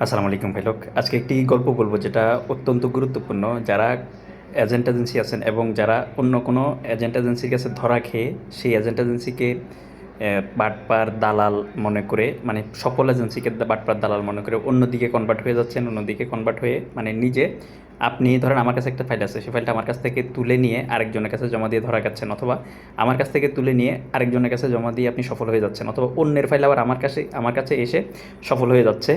আসসালামু আলাইকুম ভাই লোক। আজকে একটি গল্প বলবো যেটা অত্যন্ত গুরুত্বপূর্ণ। যারা এজেন্ট এজেন্সি আছেন এবং যারা অন্য কোনো এজেন্ট এজেন্সির কাছে ধরা খেয়ে সেই এজেন্ট এজেন্সিকে বাটপার দালাল মনে করে, মানে সকল এজেন্সিকে বাটপার দালাল মনে করে অন্যদিকে কনভার্ট হয়ে যাচ্ছেন, অন্যদিকে কনভার্ট হয়ে মানে নিজে আপনি ধরেন আমার কাছে একটা ফাইল আছে, সেই ফাইলটা আমার কাছ থেকে তুলে নিয়ে আরেকজনের কাছে জমা দিয়ে ধরা খাচ্ছেন, অথবা আমার কাছ থেকে তুলে নিয়ে আরেকজনের কাছে জমা দিয়ে আপনি সফল হয়ে যাচ্ছেন, অথবা অন্যের ফাইল আবার আমার কাছে এসে সফল হয়ে যাচ্ছে,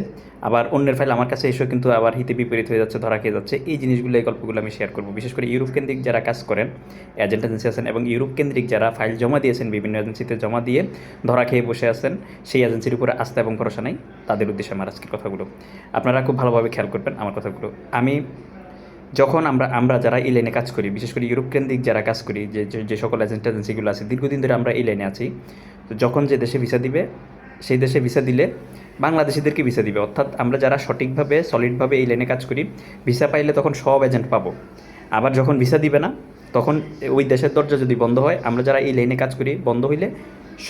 আবার অন্যের ফাইল আমার কাছে এসেও কিন্তু আবার হিতে বিপরীত হয়ে যাচ্ছে, ধরা খেয়ে যাচ্ছে। এই জিনিসগুলো, এই গল্পগুলো আমি শেয়ার করবো। বিশেষ করে ইউরোপ কেন্দ্রিক যারা কাজ করেন, এজেন্ট এজেন্সি আছেন, এবং ইউরোপ কেন্দ্রিক যারা ফাইল জমা দিয়েছেন বিভিন্ন এজেন্সিতে জমা দিয়ে ধরা খেয়ে বসে আছেন, সেই এজেন্সির উপরে আস্থা এবং ভরসা নাই, তাদের উদ্দেশ্যে আমার আজকের কথাগুলো। আপনারা খুব ভালোভাবে খেয়াল করবেন আমার কথাগুলো। আমি যখন আমরা যারা এই লাইনে কাজ করি, বিশেষ করে ইউরোপ কেন্দ্রিক যারা কাজ করি, যে সকল এজেন্ট এজেন্সিগুলো আছে, দীর্ঘদিন ধরে আমরা এই লাইনে আছি। তো যখন যে দেশে ভিসা দিবে, সেই দেশে ভিসা দিলে বাংলাদেশিদেরকে ভিসা দিবে। অর্থাৎ আমরা যারা সঠিকভাবে সলিডভাবে এই লাইনে কাজ করি, ভিসা পাইলে তখন সব এজেন্ট পাবো। আবার যখন ভিসা দিবে না, তখন ওই দেশের দরজা যদি বন্ধ হয়, আমরা যারা এই লাইনে কাজ করি, বন্ধ হইলে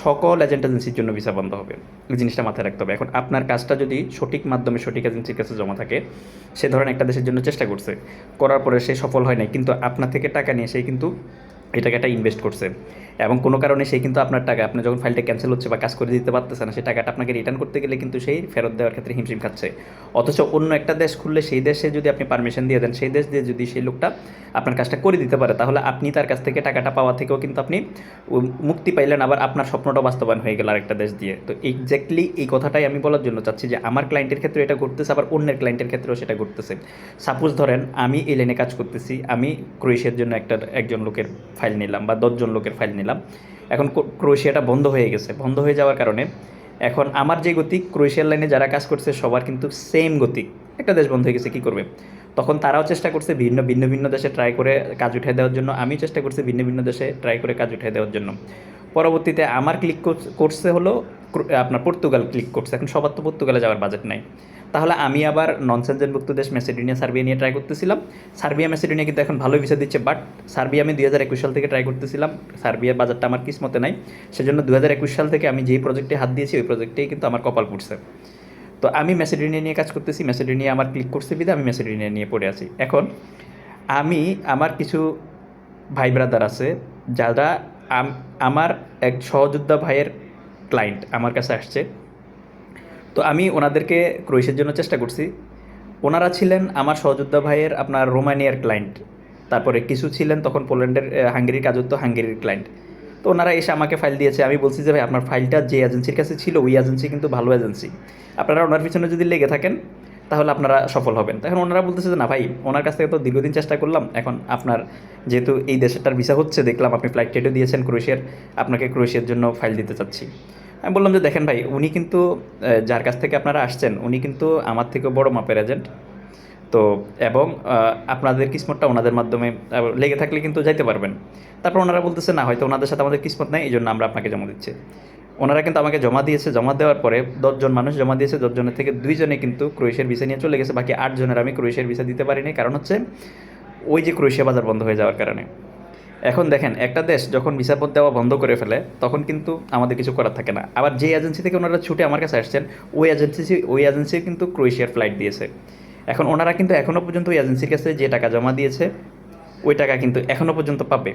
সকল এজেন্ট এজেন্সির জন্য ভিসা বন্ধ হবে। এই জিনিসটা মাথায় রাখতে হবে। এখন আপনার কাজটা যদি সঠিক মাধ্যমে সঠিক এজেন্সির কাছে জমা থাকে, সে ধরেন একটা দেশের জন্য চেষ্টা করছে, করার পরে সে সফল হয় নাই, কিন্তু আপনার থেকে টাকা নিয়ে সে কিন্তু এই টাকাটা ইনভেস্ট করছে, এবং কোনো কারণে সেই কিন্তু আপনার টাকা, আপনি যখন ফাইলটা ক্যান্সেল হচ্ছে বা কাজ করে দিতে পারতেছে না, সেই টাকাটা আপনাকে রিটার্ন করতে গেলে কিন্তু সেই ফেরত দেওয়ার ক্ষেত্রে হিমশিম খাচ্ছে। অথচ অন্য একটা দেশ খুললে সেই দেশে যদি আপনি পারমিশন দিয়ে দেন, সেই দেশ দিয়ে যদি সেই লোকটা আপনার কাজটা করে দিতে পারে, তাহলে আপনি তার কাছ থেকে টাকাটা পাওয়া থেকেও কিন্তু আপনি মুক্তি পাইলেন, আবার আপনার স্বপ্নটা বাস্তবায়ন হয়ে গেল আরেকটা দেশ দিয়ে। তো এক্স্যাক্টলি এই কথাটাই আমি বলার জন্য চাচ্ছি যে আমার ক্লায়েন্টের ক্ষেত্রে এটা ঘটতেছে, আবার অন্যের ক্লায়েন্টের ক্ষেত্রেও সেটা ঘটতেছে। সাপোজ ধরেন আমি এই লাইনে কাজ করতেছি, আমি ক্রোয়েশিয়ার জন্য একজন লোকের ফাইল নিলাম বা 10জন লোকের ফাইল নিলাম। এখন ক্রোয়েশিয়াটা বন্ধ হয়ে গেছে, বন্ধ হয়ে যাওয়ার কারণে এখন আমার যে গতিক, ক্রোয়েশিয়ার লাইনে যারা কাজ করছে সবার কিন্তু সেম গতিক। একটা দেশ বন্ধ হয়ে গেছে, কী করবে? তখন তারাও চেষ্টা করছে ভিন্ন ভিন্ন ভিন্ন দেশে ট্রাই করে কাজ উঠে দেওয়ার জন্য, আমি চেষ্টা করছি ভিন্ন ভিন্ন দেশে ট্রাই করে কাজ উঠে দেওয়ার জন্য। পরবর্তীতে আমার ক্লিক করছে হলো আপনার পর্তুগাল ক্লিক করছে। এখন সবার তো পর্তুগালে যাওয়ার বাজেট নাই, তাহলে আমি আবার নন সেনজেনভুক্ত দেশ ম্যাসেডোনিয়া, সার্বিয়া নিয়ে ট্রাই করতেছিলাম। সার্বিয়া ম্যাসেডোনিয়া কিন্তু এখন ভালোই ভিসা দিচ্ছে, বাট সার্বিয়া আমি 2021 সাল থেকে ট্রাই করতেছিলাম। সার্বিয়ার বাজারটা আমার কিসমতে নাই, সেজন্য 2021 সাল থেকে আমি যেই প্রজেক্টে হাত দিয়েছি ওই প্রজেক্টেই কিন্তু আমার কপাল পড়ছে। তো আমি ম্যাসেডোনিয়া নিয়ে কাজ করতেছি, ম্যাসেডোনিয়া আমার ক্লিক করছে বিধে আমি ম্যাসেডোনিয়া নিয়ে পড়ে আছি। এখন আমি, আমার কিছু ভাই ব্রাদার আছে যারা আমার এক সহযোদ্ধা ভাইয়ের ক্লায়েন্ট আমার কাছে আসছে। তো আমি ওনাদেরকে ক্রোয়েশিয়ার জন্য চেষ্টা করছি। ওনারা ছিলেন আমার সহযোদ্ধা ভাইয়ের আপনার রোমানিয়ার ক্লায়েন্ট, তারপরে কিছু ছিলেন তখন পোল্যান্ডের, হাঙ্গেরির কাজ হতো, হাঙ্গেরির ক্লায়েন্ট। তো ওনারা এসে আমাকে ফাইল দিয়েছে। আমি বলছি যে ভাই আপনার ফাইলটা যে এজেন্সির কাছে ছিল ওই এজেন্সি কিন্তু ভালো এজেন্সি, আপনারা ওনার পিছনে যদি লেগে থাকেন তাহলে আপনারা সফল হবেন। তখন ওনারা বলতেছে যে না ভাই, ওনার কাছ থেকে তো দীর্ঘদিন চেষ্টা করলাম, এখন আপনার যেহেতু এই দেশটার ভিসা হচ্ছে, দেখলাম আপনি ফ্লাইট টিকিটও দিয়েছেন ক্রোয়েশিয়ার, আপনাকে ক্রোয়েশিয়ার জন্য ফাইল দিতে চাচ্ছি। আমি বললাম যে দেখেন ভাই, উনি কিন্তু যার কাছ থেকে আপনারা আসছেন উনি কিন্তু আমার থেকেও বড় মাপের এজেন্ট। তো এবং আপনাদের কিসমতটা ওনাদের মাধ্যমে লেগে থাকলে কিন্তু যাইতে পারবেন। তারপর ওনারা বলতেছে না, হয়তো ওনাদের সাথে আমাদের কিসমত নাই, এই জন্য আমরা আপনাকে জমা দিচ্ছি। ওনারা কিন্তু আমাকে জমা দিয়েছে, জমা দেওয়ার পরে 10জন মানুষ জমা দিয়েছে, 10জনের থেকে 2জনে কিন্তু ক্রোয়েশিয়ার ভিসা নিয়ে চলে গেছে, বাকি 8জনের আমি ক্রোয়েশিয়ার ভিসা দিতে পারিনি। কারণ হচ্ছে ওই যে ক্রোয়েশিয়া বাজার বন্ধ হয়ে যাওয়ার কারণে। এখন দেখেন, একটা দেশ যখন ভিসা পথ দেওয়া বন্ধ করে ফেলে তখন কিন্তু আমাদের কিছু করার থাকে না। আবার যে এজেন্সি থেকে ওনারা ছুটে আমার কাছে আসছেন, ওই এজেন্সি কিন্তু ক্রোয়েশিয়ার ফ্লাইট দিয়েছে। এখন ওনারা কিন্তু এখনও পর্যন্ত ওই এজেন্সির কাছে যে টাকা জমা দিয়েছে ওই টাকা কিন্তু এখনও পর্যন্ত পাবে।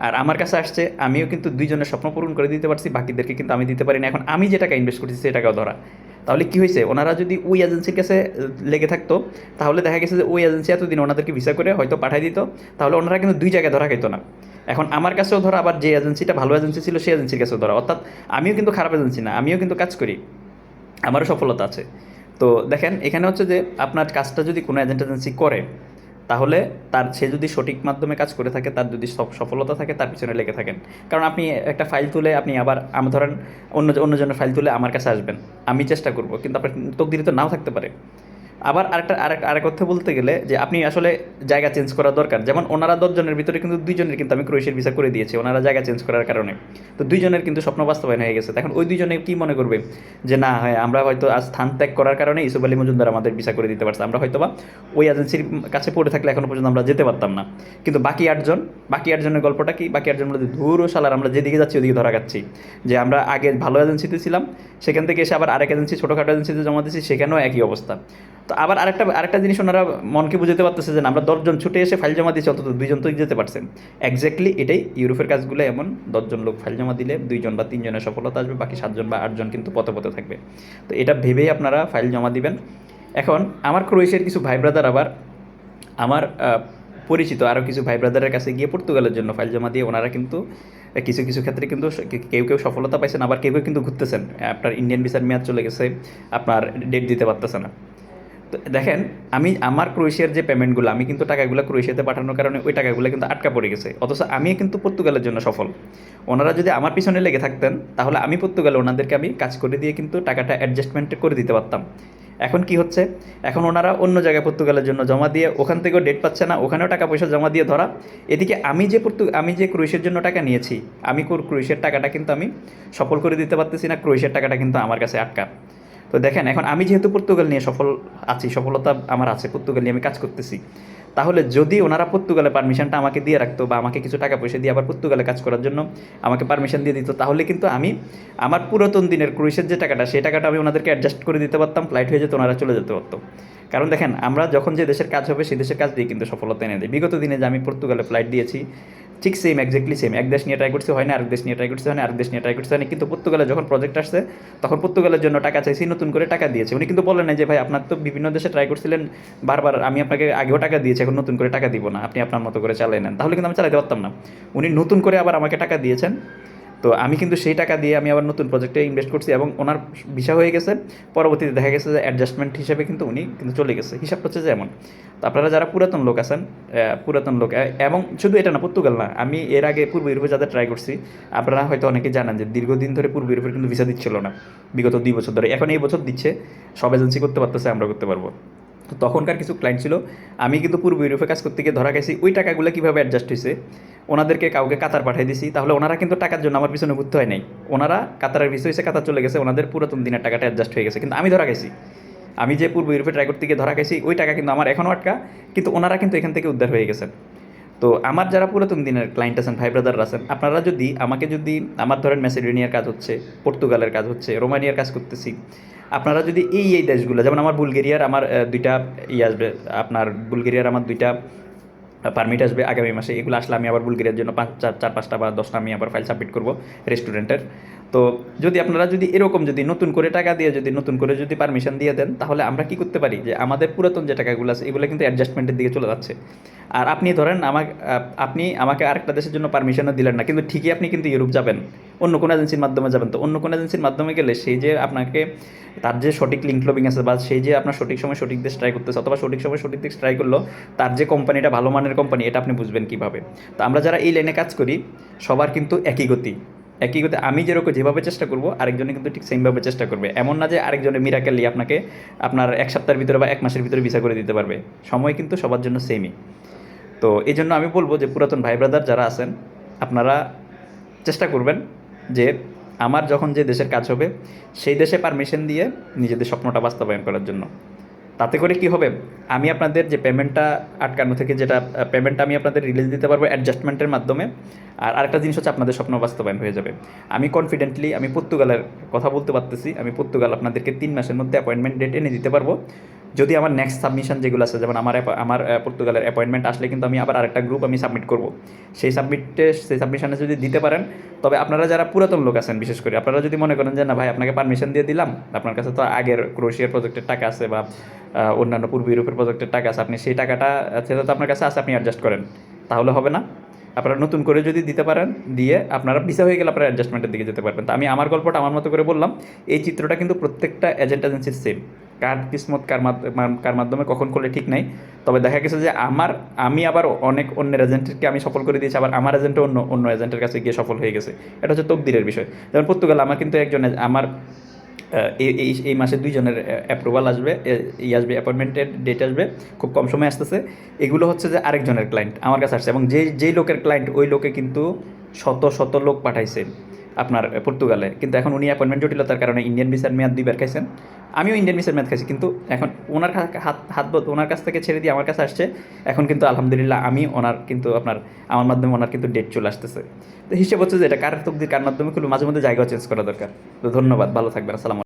আর আমার কাছে আসছে, আমিও কিন্তু 2জনের স্বপ্ন পূরণ করে দিতে পারছি, বাকিদেরকে কিন্তু আমি দিতে পারি না। এখন আমি যে টাকা ইনভেস্ট করছি সেই টাকাও ধরা। তাহলে কী হয়েছে, ওনারা যদি ওই এজেন্সির কাছে লেগে থাকতো, তাহলে দেখা গেছে যে ওই এজেন্সি এতদিন ওনাদেরকে ভিসা করে হয়তো পাঠিয়ে দিত, তাহলে ওনারা কিন্তু 2 জায়গায় ধরা খাইতো না। এখন আমার কাছেও ধরা, আবার যে এজেন্সিটা ভালো এজেন্সি ছিল সেই এজেন্সির কাছেও ধরা। অর্থাৎ আমিও কিন্তু খারাপ এজেন্সি না, আমিও কিন্তু কাজ করি, আমারও সফলতা আছে। তো দেখেন, এখানে হচ্ছে যে আপনার কাজটা যদি কোনো এজেন্ট এজেন্সি করে, তাহলে সে যদি সঠিক মাধ্যমে কাজ করে থাকে, তার যদি সফলতা থাকে, তার পিছনে লেগে থাকেন। কারণ আপনি একটা ফাইল তুলে আপনি আবার ধরেন অন্যজনের ফাইল তুলে আমার কাছে আসবেন, আমি চেষ্টা করব, কিন্তু আপনার তকদিরে তো নাও থাকতে পারে। আবার আরেক অর্থে বলতে গেলে যে আপনি আসলে জায়গা চেঞ্জ করা দরকার। যেমন ওনারা 10 জনের ভিতরে কিন্তু 2 জনের কিন্তু আমি ক্রোয়েশিয়ার ভিসা করে দিয়েছি ওনারা জায়গা চেঞ্জ করার কারণে। তো 2 জনের কিন্তু স্বপ্ন বাস্তবায়ন হয়ে গেছে। এখন ওই 2 জনে কি মনে করবে যে না হয় আমরা হয়তো আজ স্থান ত্যাগ করার কারণে ইউসুফ আলী মজুমদার আমাদের ভিসা করে দিতে পারছে। আমরা হয়তোবা ওই এজেন্সির কাছে পড়ে থাকলে এখনো পর্যন্ত আমরা যেতে পারতাম না। কিন্তু বাকি 8 জনের গল্পটা কি? বাকি 8 জন বলে ধুর ও শালার আমরা যেদিকে যাচ্ছি ওদিকে ধরা খাচ্ছি। যে আমরা আগে ভালো এজেন্সিতে ছিলাম, সেখান থেকে এসে আবার আরেক এজেন্সি ছোটোখাটো এজেন্সিতে জমা দিয়েছি, সেখানেও একই অবস্থা। তো আবার আরেকটা জিনিস ওনারা মনকে বুঝতে পারতেছে যে না, আমরা 10 জন ছুটে এসে ফাইল জমা দিয়েছি, অন্তত 2 জন তো যেতে পারছেন। এক্স্যাক্টলি এটাই ইউরোপের কাজগুলো এমন, 10 জন লোক ফাইল জমা দিলে 2 জন বা 3 জনের সফলতা আসবে, বাকি 7 জন বা 8 জন কিন্তু পথে পথে থাকবে। তো এটা ভেবেই আপনারা ফাইল জমা দিবেন। এখন আমার ক্রোয়েশিয়ার কিছু ভাই ব্রাদার আবার আমার পরিচিত আরও কিছু ভাই ব্রাদারের কাছে গিয়ে পর্তুগালের জন্য ফাইল জমা দিয়ে ওনারা কিন্তু কিছু কিছু ক্ষেত্রে কিন্তু কেউ সফলতা পাইছেন, আবার কেউ কিন্তু ঘুরতেছেন। আপনার ইন্ডিয়ান ভিসার মেয়াদ চলে গেছে, আপনার ডেট দিতে পারতেছে না। তো দেখেন, আমি আমার ক্রোয়েশিয়ার যে পেমেন্টগুলো, আমি কিন্তু টাকাগুলো ক্রোয়েশিয়াতে পাঠানোর কারণে ওই টাকাগুলো কিন্তু আটকা পড়ে গেছে, অথচ আমি কিন্তু পর্তুগালের জন্য সফল। ওনারা যদি আমার পিছনে লেগে থাকতেন তাহলে আমি পর্তুগালে ওনাদেরকে আমি কাজ করে দিয়ে কিন্তু টাকাটা অ্যাডজাস্টমেন্ট করে দিতে পারতাম। এখন কি হচ্ছে, এখন ওনারা অন্য জায়গায় পর্তুগালের জন্য জমা দিয়ে ওখান থেকেও ডেট পাচ্ছে না, ওখানেও টাকা পয়সা জমা দিয়ে ধরা। এদিকে আমি যে ক্রোয়েশিয়ার জন্য টাকা নিয়েছি, আমি ক্রোয়েশিয়ার টাকাটা কিন্তু আমি সফল করে দিতে পারতেছি না, ক্রোয়েশিয়ার টাকাটা কিন্তু আমার কাছে আটকা। তো দেখেন, এখন আমি যেহেতু পর্তুগাল নিয়ে সফলতা আমার আছে, পর্তুগাল নিয়ে আমি কাজ করতেছি, তাহলে যদি ওনারা পর্তুগালে পারমিশনটা আমাকে দিয়ে রাখতো বা আমাকে কিছু টাকা পয়সা দিয়ে আবার পর্তুগালে কাজ করার জন্য আমাকে পারমিশন দিয়ে দিত, তাহলে কিন্তু আমি আমার পুরাতন দিনের ক্রুইসের যে টাকাটা, সেই টাকাটা আমি ওনাদেরকে অ্যাডজাস্ট করে দিতে পারতাম, ফ্লাইট হয়ে যেত, ওনারা চলে যেতে পারতো। কারণ দেখেন, আমরা যখন যে দেশের কাজ হবে সেই দেশের কাজ দিয়ে কিন্তু সফলতা এনে দেয়। বিগত দিনে যে আমি পর্তুগালে ফ্লাইট দিয়েছি, ঠিক সেম, এক্স্যাক্টলি সেম। এক দেশ নিয়ে ট্রাই করতে হয় না, আরেক দেশ নিয়ে ট্রাই করতে হয় না, আরেক দেশ নিয়ে ট্রাই করতে হয় না, কিন্তু পর্তুগালে যখন প্রজেক্ট আসছে তখন পর্তুগালের জন্য টাকা চাইছি, নতুন করে টাকা দিয়েছে। উনি কিন্তু বলেন না যে ভাই আপনার তো বিভিন্ন দেশে ট্রাই করছিলেন বারবার, আমি আপনাকে আগেও টাকা দিয়েছি, এখন নতুন করে টাকা দিব না, আপনি আপনার মতো করে চালিয়ে নেন। তাহলে কিন্তু আমি চালাতে পারতাম না। উনি নতুন করে আবার আমাকে টাকা দিয়েছেন, তো আমি কিন্তু সেই টাকা দিয়ে আমি আবার নতুন প্রজেক্টে ইনভেস্ট করছি এবং ওনার ভিসা হয়ে গেছে। পরবর্তীতে দেখা গেছে যে অ্যাডজাস্টমেন্ট হিসেবে কিন্তু উনি কিন্তু চলে গেছে। হিসাবটা হচ্ছে যে এমন। তো আপনারা যারা পুরাতন লোক আছেন, এবং শুধু এটা না, পর্তুগাল না, আমি এর আগে পূর্ব ইউরোপে যাদের ট্রাই করছি, আপনারা হয়তো অনেকে জানেন যে দীর্ঘদিন ধরে পূর্ব ইউরোপের কিন্তু ভিসা দিচ্ছিল না, বিগত 2 বছর ধরে। এখন এই বছর দিচ্ছে, সব এজেন্সি করতে পারতেছে, আমরা করতে পারবো। তো তখনকার কিছু ক্লায়েন্ট ছিল, আমি কিন্তু পূর্ব ইউরোপে কাজ করতে গিয়ে ধরা গেছি। ওই টাকাগুলো কীভাবে অ্যাডজাস্ট হয়েছে, ওনাদেরকে কাউকে কাতার পাঠিয়ে দিছি, তাহলে ওনারা কিন্তু টাকার জন্য আমার পিছনে ঘুরতে হয় নাই। ওনারা কাতারের ভিসা হয়েছে, কাতার চলে গেছে, ওনাদের পুরাতন দিনের টাকাটা অ্যাডজাস্ট হয়ে গেছে, কিন্তু আমি ধরা গেছি। আমি যে পূর্ব ইউরোপে ট্রাই করতে গিয়ে ধরা গেছি, ওই টাকা কিন্তু আমার এখনও আটকা, কিন্তু ওনারা কিন্তু এখান থেকে উদ্ধার হয়ে গেছেন। তো আমার যারা পুরাতন দিনের ক্লায়েন্ট আছেন, ভাই ব্রাদার আছেন, আপনারা যদি আমার ধরেন ম্যাসেডোনিয়ার কাজ হচ্ছে, পর্তুগালের কাজ হচ্ছে, রোমানিয়ার কাজ করতেছি, আপনারা যদি এই দেশগুলো, যেমন আমার বুলগেরিয়ার আমার 2টা আসবে, আপনার বুলগেরিয়ার আমার 2টা পারমিট আসবে আগামী মাসে, এগুলো আসলে আমি আবার বুলগেরিয়ার জন্য 4-5টা বা 10টা আমি আবার ফাইল সাবমিট করবো রেস্টুরেন্টের। তো আপনারা যদি এরকম যদি নতুন করে টাকা দিয়ে নতুন করে যদি পারমিশন দিয়ে দেন, তাহলে আমরা কি করতে পারি যে আমাদের পুরাতন যে টাকাগুলো আছে এগুলো কিন্তু অ্যাডজাস্টমেন্টের দিকে চলে যাচ্ছে। আর আপনি ধরেন আপনি আমাকে আরেকটা দেশের জন্য পারমিশনও দিলেন না, কিন্তু ঠিকই আপনি কিন্তু ইউরোপ যাবেন, অন্য কোনো এজেন্সির মাধ্যমে যাবেন। তো অন্য কোনো এজেন্সির মাধ্যমে গেলে সেই যে আপনাকে তার যে সঠিক লিঙ্ক লবিং আছে, বা সেই যে আপনার সঠিক সময় সঠিক দেশ ট্রাই করতেছে, অথবা সঠিক সময় সঠিক দেশ ট্রাই করলো, তার যে কোম্পানিটা ভালো মানের কোম্পানি, এটা আপনি বুঝবেন কীভাবে? তো আমরা যারা এই লাইনে কাজ করি, সবার কিন্তু একই গতি। আমি যেভাবে চেষ্টা করবো, আরেকজনে কিন্তু ঠিক সেমভাবে চেষ্টা করবে। এমন না যে আরেকজনের মিরাকেলি আপনাকে আপনার 1 সপ্তাহের ভিতরে বা 1 মাসের ভিতরে ভিসা করে দিতে পারবে। সময় কিন্তু সবার জন্য সেমই। তো এই জন্য আমি বলবো যে পুরাতন ভাই ব্রাদার যারা আছেন, আপনারা চেষ্টা করবেন যে আমার যখন যে দেশের কাজ হবে সেই দেশে পারমিশন দিয়ে নিজেদের স্বপ্নটা বাস্তবায়ন করার জন্য। তাতে করে কি হবে, আমি আপনাদের যে পেমেন্টটা আটকানো থেকে যেটা পেমেন্টটা আমি আপনাদের রিলিজ দিতে পারবো অ্যাডজাস্টমেন্টের মাধ্যমে। আর আরেকটা জিনিস হচ্ছে, আপনাদের স্বপ্ন বাস্তবায়ন হয়ে যাবে। আমি কনফিডেন্টলি আমি পর্তুগালের কথা বলতে পারতেছি, আমি পর্তুগাল আপনাদেরকে 3 মাসের মধ্যে অ্যাপয়েন্টমেন্ট ডেট এনে দিতে পারবো। যদি আমার নেক্সট সাবমিশন যেগুলো আছে, যেমন আমার পর্তুগালের অ্যাপয়েন্টমেন্ট আসলে কিন্তু আমি আবার আরেকটা গ্রুপ আমি সাবমিট করব। সেই সাবমিশনে যদি দিতে পারেন, তবে আপনারা যারা পুরাতন লোক আছেন, বিশেষ করে আপনারা যদি মনে করেন যে না ভাই, আপনাকে পারমিশন দিয়ে দিলাম, আপনার কাছে তো আগের ক্রোয়েশিয়ার প্রজেক্টের টাকা আছে বা অন্যান্য পূর্ব ইউরোপের প্রজেক্টের টাকা আছে, আপনি সেই টাকাটা সেটা তো আপনার কাছে আছে, আপনি অ্যাডজাস্ট করেন, তাহলে হবে না। আপনারা নতুন করে যদি দিতে পারেন, দিয়ে আপনারা ভিসা হয়ে গেলে আপনারা অ্যাডজাস্টমেন্টের দিকে যেতে পারবেন। তো আমি আমার গল্পটা আমার মতো করে বললাম। এই চিত্রটা কিন্তু প্রত্যেকটা এজেন্সির সেম। কার কিসমত কার মাধ্যমে কখন করলে ঠিক নাই। তবে দেখা গেছে যে আমি আবার অনেক অন্যের এজেন্টকে আমি সফল করে দিয়েছি, আবার আমার এজেন্টও অন্য এজেন্টের কাছে গিয়ে সফল হয়ে গেছে। এটা হচ্ছে তকদিরের বিষয়। যেমন পর্তুগাল, আমার কিন্তু এই মাসে 2 জনের অ্যাপ্রুভাল আসবে, আসবে, অ্যাপয়েন্টমেন্টের ডেট আসবে, খুব কম সময় আসতেছে। এগুলো হচ্ছে যে আরেকজনের ক্লায়েন্ট আমার কাছে আসছে, এবং যেই লোকের ক্লায়েন্ট ওই লোকে কিন্তু শত লোক পাঠাইছে আপনার পর্তুগালে, কিন্তু এখন উনি অ্যাপয়েন্টমেন্ট জটিলতার কারণে ইন্ডিয়ান ভিসার মেয়াদ 2 বার খাইছেন। আমিও ইন্ডিয়ান ভিসার মেয়াদ খাইছি, কিন্তু এখন ওনার ওনার কাছ থেকে ছেড়ে দিয়ে আমার কাছে আসছে। এখন কিন্তু আলহামদুলিল্লাহ আমি ওনার কিন্তু আমার মাধ্যমে ওনার কিন্তু ডেট চলে আসতেছে। তো হিসেব হচ্ছে যে এটা কার তকদির কার মাধ্যমে খুলে মাঝে মধ্যে জায়গাও চেঞ্জ করা দরকার। তো ধন্যবাদ, ভালো থাকবেন, আসসালাম।